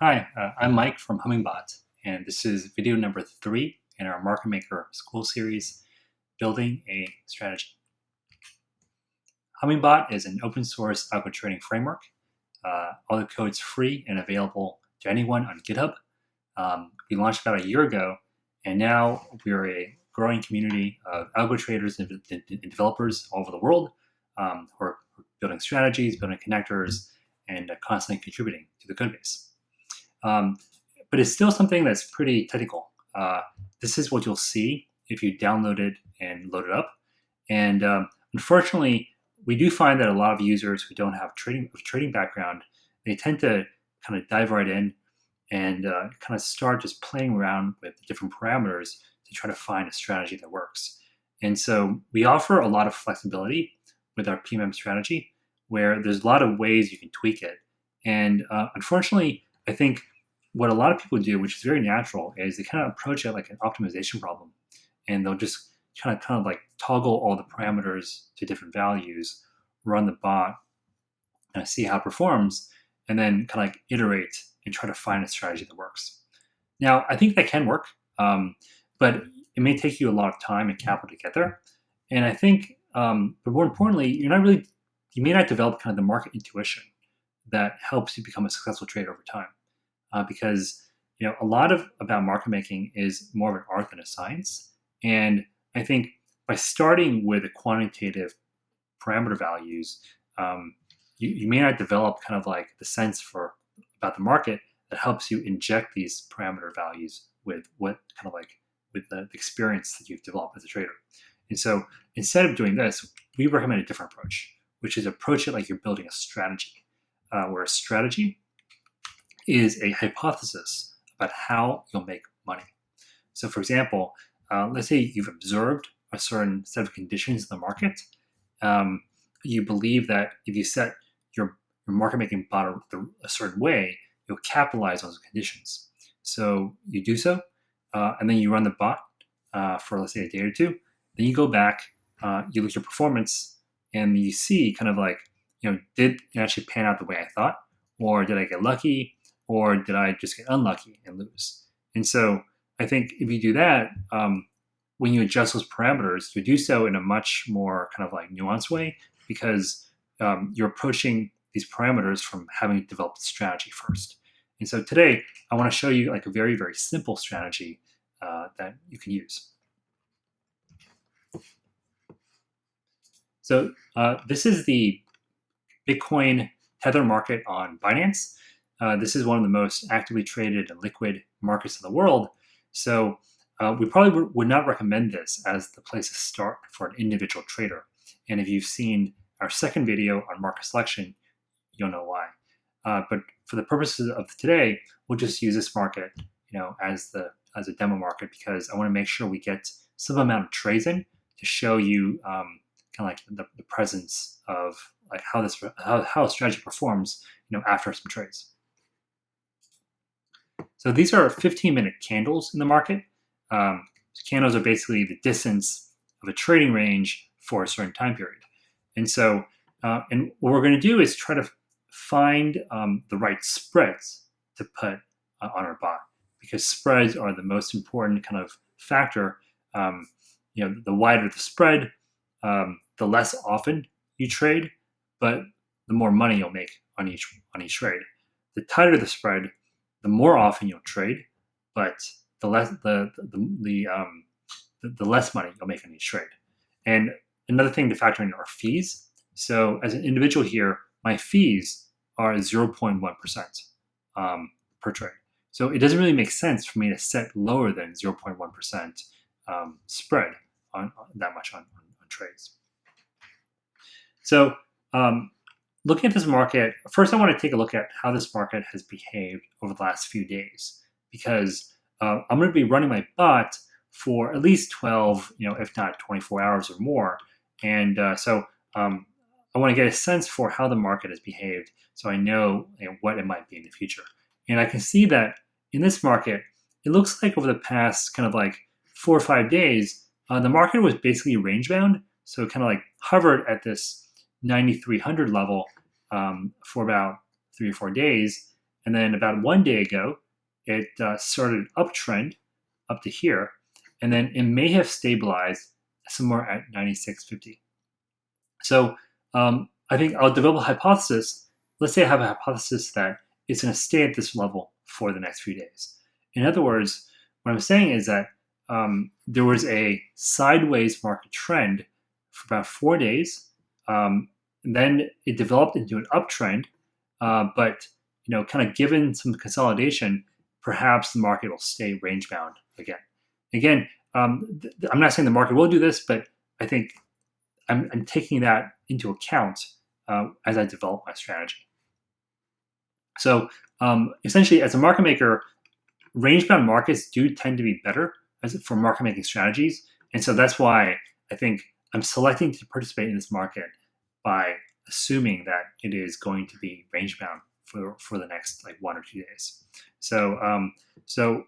Hi, I'm Mike from Hummingbot, and this is video number 3 in our Market Maker school series, Building a Strategy. Hummingbot is an open source algo trading framework. All the code's free and available to anyone on GitHub. We launched about a year ago, and now we're a growing community of algo traders and developers all over the world who are building strategies, building connectors, and constantly contributing to the code base. But it's still something that's pretty technical. This is what you'll see if you download it and load it up. And unfortunately, we do find that a lot of users who don't have trading background, they tend to kind of dive right in and kind of start just playing around with different parameters to try to find a strategy that works. And so we offer a lot of flexibility with our PMM strategy, where there's a lot of ways you can tweak it. And unfortunately, I think what a lot of people do, which is very natural, is they kind of approach it like an optimization problem, and they'll just kind of like toggle all the parameters to different values, run the bot, and see how it performs, and then kind of like iterate and try to find a strategy that works. Now, I think that can work, but it may take you a lot of time and capital to get there. And I think, but more importantly, you may not develop kind of the market intuition that helps you become a successful trader over time. Because a lot about market making is more of an art than a science. And I think by starting with the quantitative parameter values, you may not develop kind of like the sense about the market that helps you inject these parameter values with the experience that you've developed as a trader. And so instead of doing this, we recommend a different approach, which is approach it like you're building a strategy, where a strategy is a hypothesis about how you'll make money. So for example, let's say you've observed a certain set of conditions in the market. You believe that if you set your market making bot a certain way, you'll capitalize on those conditions. So you do so, and then you run the bot for, let's say, a day or two. Then you go back, you look at your performance, and you see kind of like, did it actually pan out the way I thought? Or did I get lucky? Or did I just get unlucky and lose? And so I think if you do that, when you adjust those parameters, you do so in a much more kind of like nuanced way, because you're approaching these parameters from having developed a strategy first. And so today, I want to show you like a very, very simple strategy that you can use. So this is the Bitcoin Tether market on Binance. This is one of the most actively traded and liquid markets in the world. So we probably would not recommend this as the place to start for an individual trader. And if you've seen our second video on market selection, you'll know why. But for the purposes of today, we'll just use this market, as a demo market, because I want to make sure we get some amount of trades in to show you kind of like the presence of like how a strategy performs, after some trades. So these are 15-minute candles in the market. Candles are basically the distance of a trading range for a certain time period. And so, and what we're going to do is try to find the right spreads to put on our bot, because spreads are the most important kind of factor. The wider the spread, the less often you trade, but the more money you'll make on each trade. The tighter the spread, the more often you'll trade, but the less money you'll make on each trade. And another thing to factor in are fees. So as an individual here, my fees are 0.1% per trade. So it doesn't really make sense for me to set lower than 0.1% spread on that much on trades. So looking at this market, first I want to take a look at how this market has behaved over the last few days, because I'm going to be running my bot for at least 12, if not 24 hours or more. And so I want to get a sense for how the market has behaved, so I know, what it might be in the future. And I can see that in this market, it looks like over the past kind of like 4 or 5 days, the market was basically range bound. So it kind of like hovered at this 9,300 level for about 3 or 4 days. and then about 1 day ago, it started uptrend up to here, and then it may have stabilized somewhere at 96.50. So I think I'll develop a hypothesis. Let's say I have a hypothesis that it's going to stay at this level for the next few days. In other words, what I'm saying is that there was a sideways market trend for about 4 days. And then it developed into an uptrend, but kind of given some consolidation, perhaps the market will stay range bound again. Again, I'm not saying the market will do this, but I think I'm taking that into account as I develop my strategy. So essentially, as a market maker, range-bound markets do tend to be better for market-making strategies. And so that's why I think I'm selecting to participate in this market by assuming that it is going to be range-bound for the next 1 or 2 days. So so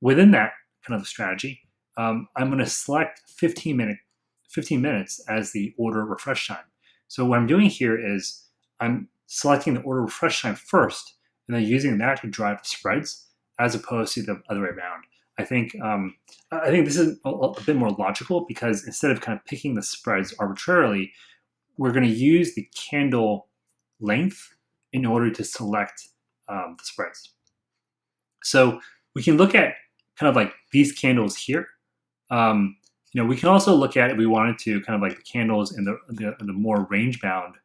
within that kind of strategy, I'm going to select 15 minutes as the order refresh time. So what I'm doing here is I'm selecting the order refresh time first, and then using that to drive the spreads, as opposed to the other way around. I think this is a bit more logical, because instead of kind of picking the spreads arbitrarily, we're going to use the candle length in order to select the spreads. So we can look at kind of like these candles here. We can also look at, if we wanted to, kind of like the candles in the more range bound.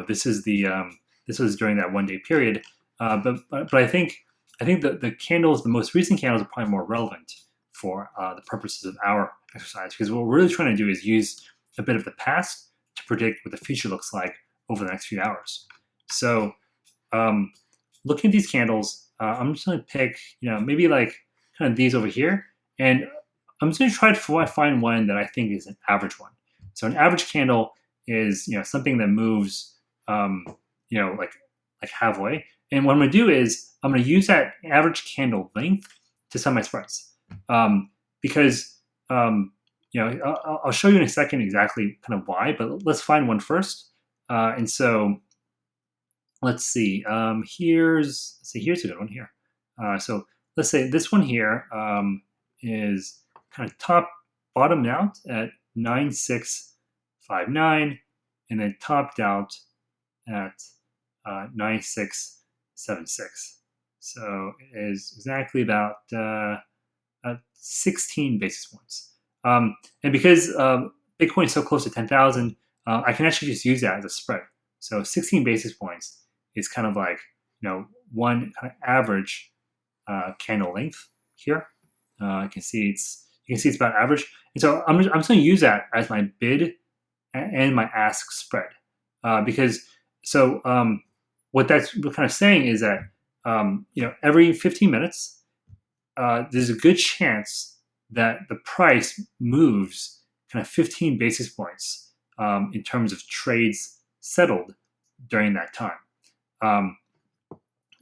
This is this was during that 1 day period. But I think the candles, the most recent candles, are probably more relevant for the purposes of our exercise, because what we're really trying to do is use a bit of the past to predict what the future looks like over the next few hours. So looking at these candles, I'm just going to pick, maybe like kind of these over here, and I'm just going to try to find one that I think is an average one. So an average candle is something that moves like halfway. And what I'm going to do is I'm going to use that average candle length to set my spreads, because I'll show you in a second exactly kind of why. But let's find one first. And so let's see. Here's a good one here. So let's say this one here is kind of bottomed out at 9659, and then topped out at 9676. So it is exactly about 16 basis points. And because Bitcoin is so close to 10,000, I can actually just use that as a spread. So 16 basis points is kind of like one kind of average candle length here. You can see it's about average, and so I'm just going to use that as my bid and my ask spread, because what that's kind of saying is that every 15 minutes there's a good chance that the price moves kind of 15 basis points in terms of trades settled during that time,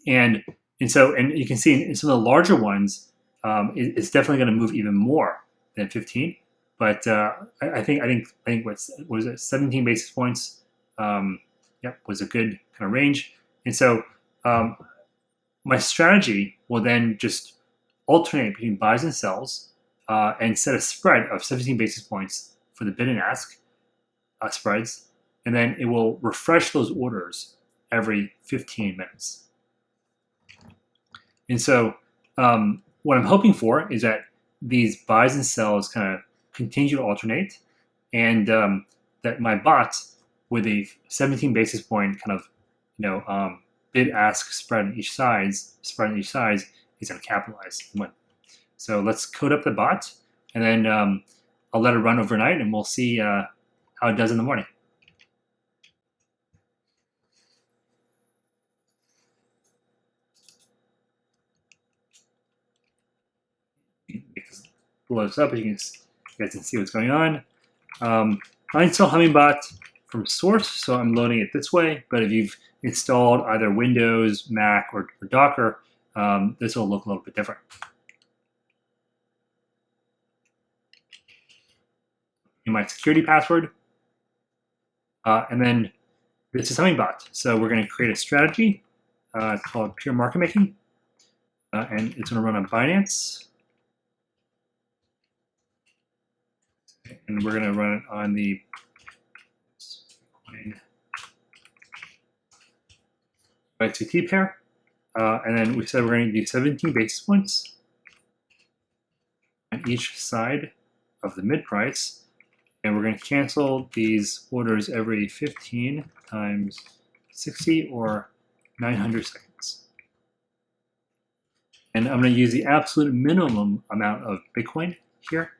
and you can see in some of the larger ones, it's definitely going to move even more than 15. But I think what was it, 17 basis points? Was a good kind of range. And so my strategy will then just alternate between buys and sells, and set a spread of 17 basis points for the bid and ask spreads, and then it will refresh those orders every 15 minutes. And so what I'm hoping for is that these buys and sells kind of continue to alternate, and that my bot with a 17 basis point kind of bid ask spread on each side is going to capitalize and win. So let's code up the bot, and then I'll let it run overnight, and we'll see how it does in the morning. Blow this up, you guys can see what's going on. I installed Hummingbot from source, so I'm loading it this way. But if you've installed either Windows, Mac, or Docker, this will look a little bit different. In my security password, and then this is Hummingbot. So we're going to create a strategy. called Pure Market Making, and it's going to run on Binance, and we're going to run it on the USDT pair, and then we said we're going to do 17 basis points on each side of the mid price, and we're going to cancel these orders every 15 times 60 or 900 seconds. And I'm going to use the absolute minimum amount of Bitcoin here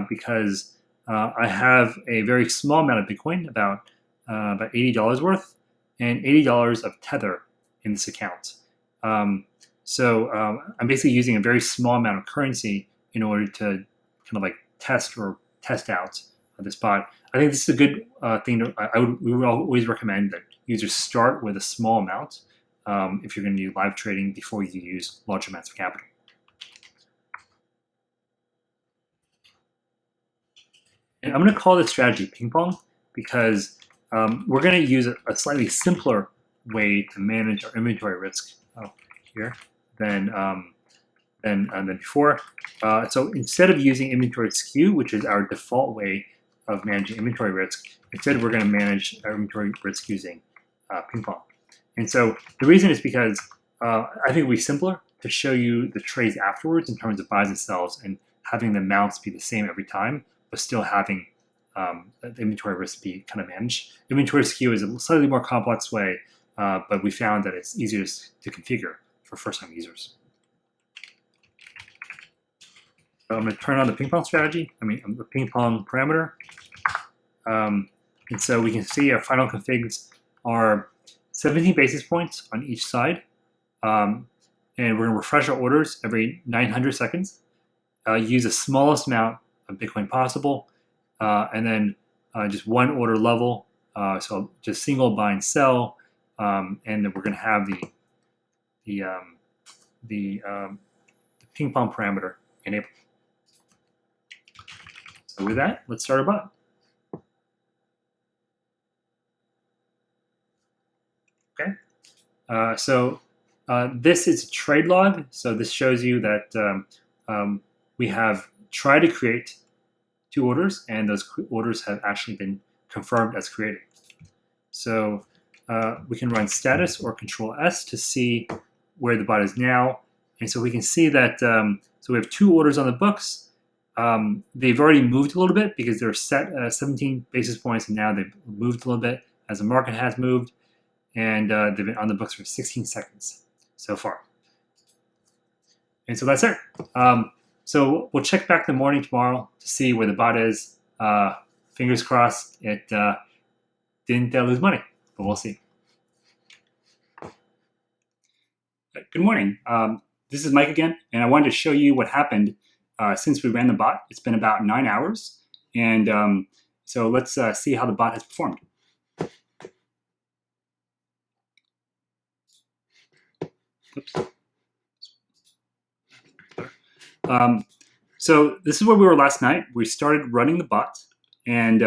because I have a very small amount of Bitcoin, about $80 worth, and $80 of Tether in this account. So I'm basically using a very small amount of currency in order to kind of like test out this bot. I think this is a good thing to, we would always recommend that users start with a small amount if you're going to do live trading before you use large amounts of capital. And I'm going to call this strategy ping pong because we're going to use a slightly simpler way to manage our inventory risk here than before. So instead of using inventory skew, which is our default way of managing inventory risk, instead we're going to manage our inventory risk using ping pong. And so the reason is because I think it would be simpler to show you the trades afterwards in terms of buys and sells and having the amounts be the same every time, but still having the inventory risk be kind of managed. Inventory skew is a slightly more complex way, but we found that it's easier to configure for first-time users. So I'm going to turn on the ping pong strategy, the ping pong parameter. And so we can see our final configs are 17 basis points on each side. And we're going to refresh our orders every 900 seconds. Use the smallest amount of Bitcoin possible. And then just one order level. So just single buy and sell. And then we're going to have the ping pong parameter enabled. So with that, let's start our bot. Okay. This is a trade log. So this shows you that we have tried to create 2 orders, and those orders have actually been confirmed as created. So we can run status or Control S to see where the bot is now. And so we can see that so we have 2 orders on the books. They've already moved a little bit because they're set 17 basis points, and now they've moved a little bit as the market has moved. And they've been on the books for 16 seconds so far. And so that's it. So we'll check back in the morning tomorrow to see where the bot is. Fingers crossed it didn't lose money, but we'll see. Good morning. This is Mike again, and I wanted to show you what happened since we ran the bot. It's been about 9 hours, and so let's see how the bot has performed. Oops. So this is where we were last night. We started running the bot, and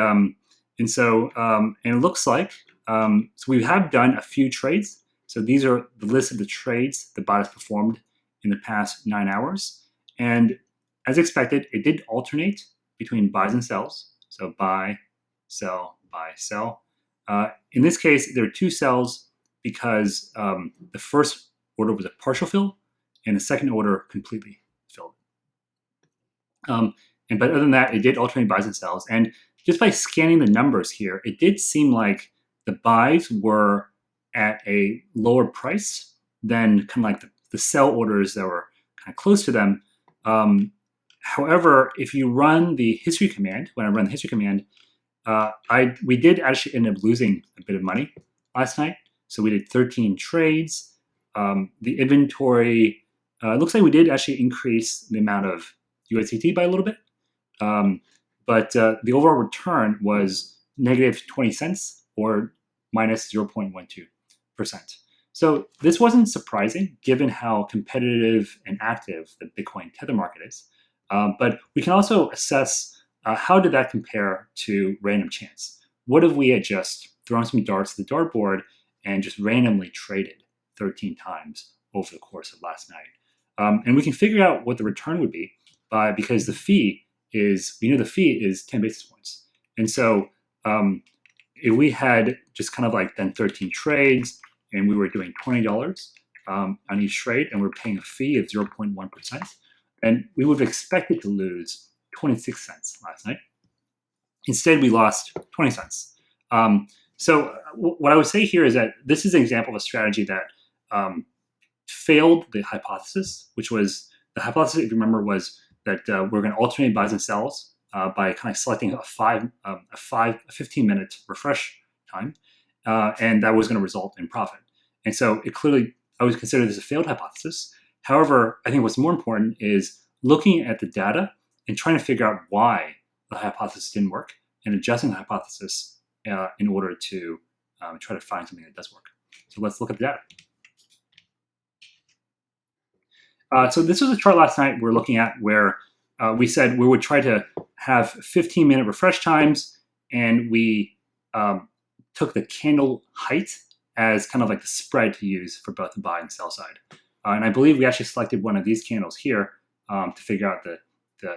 it looks like so we have done a few trades. So these are the list of the trades the bot has performed in the past 9 hours, and as expected, it did alternate between buys and sells. So buy, sell, buy, sell. In this case, there are 2 sells because the first order was a partial fill, and the second order completely filled. But other than that, it did alternate buys and sells. And just by scanning the numbers here, it did seem like the buys were at a lower price than kind of like the sell orders that were kind of close to them. However, if you run the history command, when I run the history command, we did actually end up losing a bit of money last night. So we did 13 trades. The inventory, it looks like we did actually increase the amount of USDT by a little bit. But the overall return was negative 20 cents or minus 0.12%. So this wasn't surprising given how competitive and active the Bitcoin Tether market is. But we can also assess how did that compare to random chance? What if we had just thrown some darts to the dartboard and just randomly traded 13 times over the course of last night. And we can figure out what the return would be because the fee is, we know the fee is 10 basis points. And so if we had just kind of like done 13 trades and we were doing $20 on each trade and we're paying a fee of 0.1%, and we would have expected to lose 26 cents last night. Instead, we lost 20 cents. So what I would say here is that this is an example of a strategy that failed the hypothesis, which was, the hypothesis, if you remember, was that we're going to alternate buys and sells by kind of selecting a 15-minute refresh time, and that was going to result in profit. And so it clearly, I would consider this a failed hypothesis. However, I think what's more important is looking at the data and trying to figure out why the hypothesis didn't work and adjusting the hypothesis in order to try to find something that does work. So let's look at the data. So this was a chart last night we're looking at where we said we would try to have 15-minute refresh times, and we took the candle height as kind of like the spread to use for both the buy and sell side. And I believe we actually selected one of these candles here to figure out the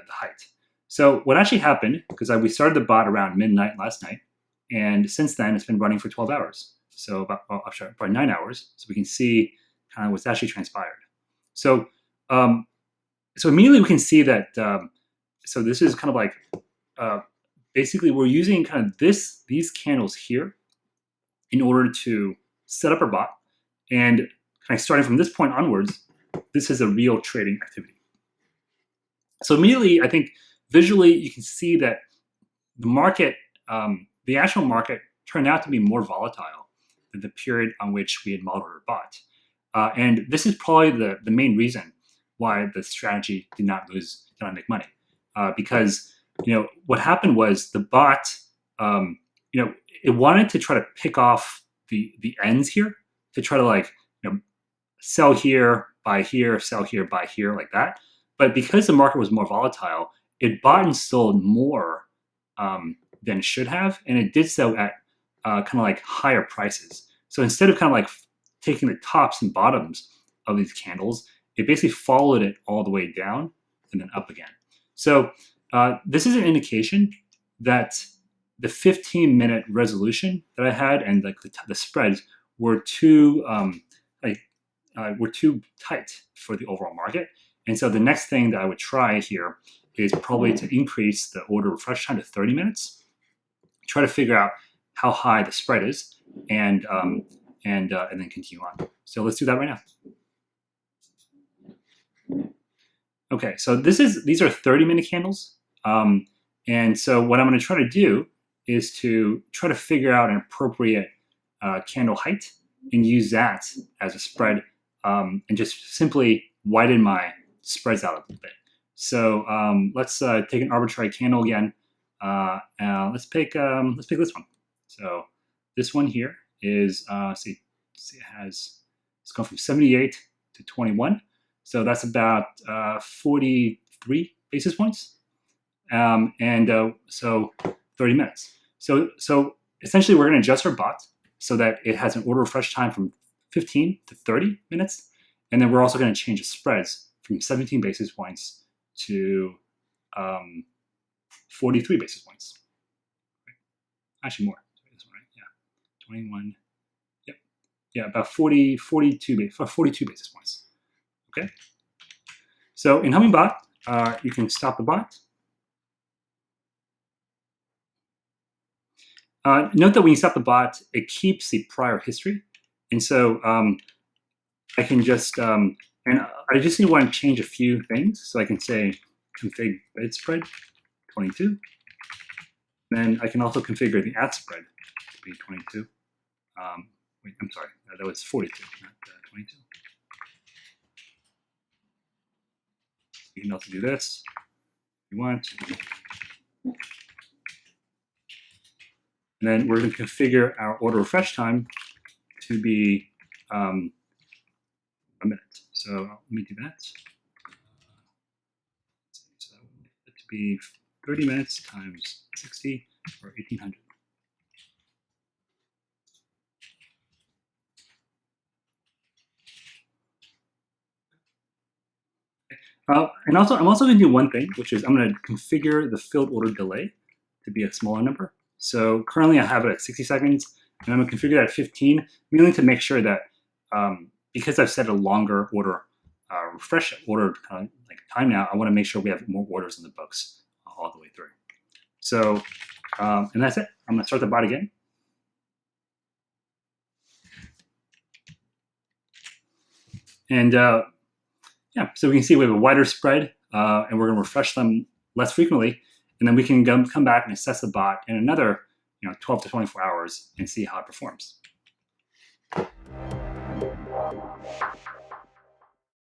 height. So what actually happened, because we started the bot around midnight last night, and since then it's been running for 12 hours. So about 9 hours. So we can see kind of what's actually transpired. So so immediately we can see that, so this is kind of like, basically we're using kind of these candles here in order to set up our bot. And kind of starting from this point onwards, this is a real trading activity. So immediately, I think visually you can see that the market, the actual market turned out to be more volatile than the period on which we had modeled our bot. And this is probably the main reason why the strategy did not make money. Because, what happened was the bot, it wanted to try to pick off the ends here to try to like, sell here, buy here, sell here, buy here, like that. But because the market was more volatile, it bought and sold more than it should have. And it did so at kind of like higher prices. So instead of kind of like taking the tops and bottoms of these candles, it basically followed it all the way down and then up again. So this is an indication that the 15-minute resolution that I had and like the spreads were too tight for the overall market. And so the next thing that I would try here is probably to increase the order refresh time to 30 minutes, try to figure out how high the spread is, and then continue on. So let's do that right now. Okay, so these are 30-minute candles. And so what I'm going to try to do is to try to figure out an appropriate candle height and use that as a spread and just simply widen my spreads out a little bit. So let's take an arbitrary candle again. Let's pick this one. So this one here is see it's gone from 78 to 21. So that's about 43 basis points, so 30 minutes. So essentially, we're going to adjust our bot so that it has an order refresh time from 15 to 30 minutes, and then we're also going to change the spreads from 17 basis points to 43 basis points. Actually, more. This one, right? Yeah, 21. Yep. Yeah, about 42 basis points. Okay. So in Hummingbot, you can stop the bot. Note that when you stop the bot, it keeps the prior history. And so I can just, and I just want to change a few things. So I can say config bid spread 22. Then I can also configure the at spread to be 22. Wait, I'm sorry, that was 42, not 22. You can also do this if you want. And then we're going to configure our order refresh time to be a minute. So let me do that. So it to be 30 minutes times 60 or 1800. And also, I'm also going to do one thing, which is I'm going to configure the filled order delay to be a smaller number. So currently I have it at 60 seconds, and I'm going to configure that at 15, mainly to make sure that because I've set a longer order refresh order kind of like time now, I want to make sure we have more orders in the books all the way through. So, and that's it. I'm going to start the bot again. And yeah, so we can see we have a wider spread, and we're going to refresh them less frequently, and then we can come back and assess the bot in another 12 to 24 hours and see how it performs.